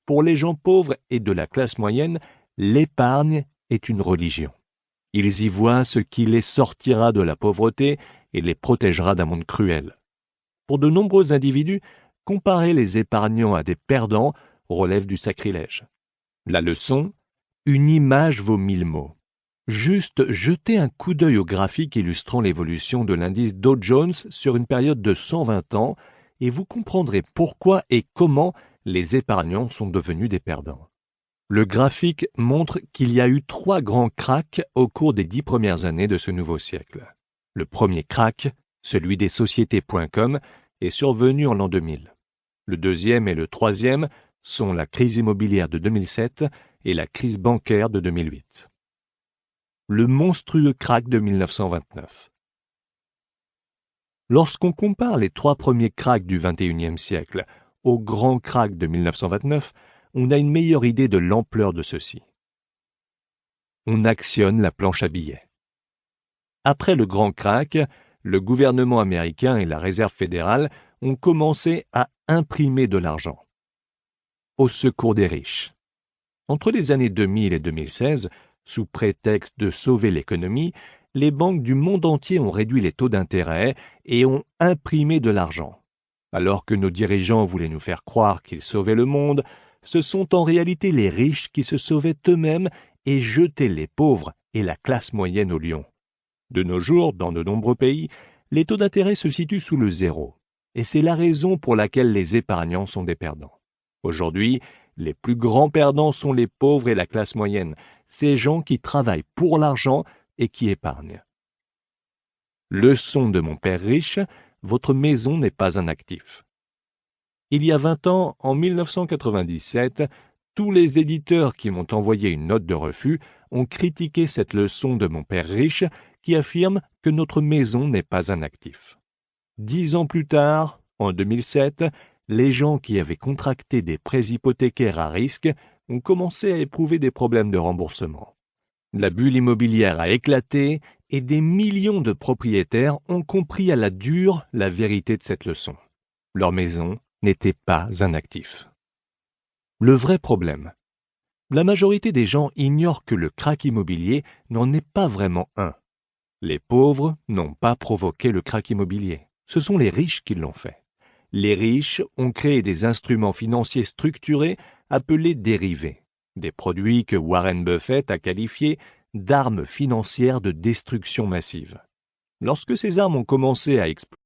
Pour les gens pauvres et de la classe moyenne, l'épargne est une religion. Ils y voient ce qui les sortira de la pauvreté et les protégera d'un monde cruel. Pour de nombreux individus, comparer les épargnants à des perdants relève du sacrilège. La leçon, une image vaut 1000 mots. Juste jetez un coup d'œil au graphique illustrant l'évolution de l'indice Dow Jones sur une période de 120 ans et vous comprendrez pourquoi et comment les épargnants sont devenus des perdants. Le graphique montre qu'il y a eu 3 grands cracks au cours des 10 premières années de ce nouveau siècle. Le premier crack, celui des sociétés.com, est survenu en l'an 2000. Le deuxième et le troisième sont la crise immobilière de 2007 et la crise bancaire de 2008. Le monstrueux krach de 1929. Lorsqu'on compare les 3 premiers cracks du XXIe siècle au grand krach de 1929, on a une meilleure idée de l'ampleur de ceux-ci. On actionne la planche à billets. Après le grand krach, le gouvernement américain et la Réserve fédérale ont commencé à imprimer de l'argent au secours des riches. Entre les années 2000 et 2016, sous prétexte de sauver l'économie, les banques du monde entier ont réduit les taux d'intérêt et ont imprimé de l'argent. Alors que nos dirigeants voulaient nous faire croire qu'ils sauvaient le monde, ce sont en réalité les riches qui se sauvaient eux-mêmes et jetaient les pauvres et la classe moyenne au lion. De nos jours, dans de nombreux pays, les taux d'intérêt se situent sous le zéro, et c'est la raison pour laquelle les épargnants sont des perdants. Aujourd'hui, les plus grands perdants sont les pauvres et la classe moyenne, ces gens qui travaillent pour l'argent et qui épargnent. Leçon de mon père riche, votre maison n'est pas un actif. Il y a 20 ans, en 1997, tous les éditeurs qui m'ont envoyé une note de refus ont critiqué cette leçon de mon père riche qui affirme que notre maison n'est pas un actif. 10 ans plus tard, en 2007, les gens qui avaient contracté des prêts hypothécaires à risque ont commencé à éprouver des problèmes de remboursement. La bulle immobilière a éclaté et des millions de propriétaires ont compris à la dure la vérité de cette leçon. Leur maison n'était pas un actif. Le vrai problème. La majorité des gens ignorent que le krach immobilier n'en est pas vraiment un. Les pauvres n'ont pas provoqué le krach immobilier. Ce sont les riches qui l'ont fait. Les riches ont créé des instruments financiers structurés appelés dérivés, des produits que Warren Buffett a qualifiés d'armes financières de destruction massive. Lorsque ces armes ont commencé à exploser,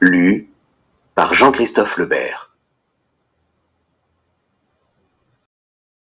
Lu par Jean-Christophe Lebert.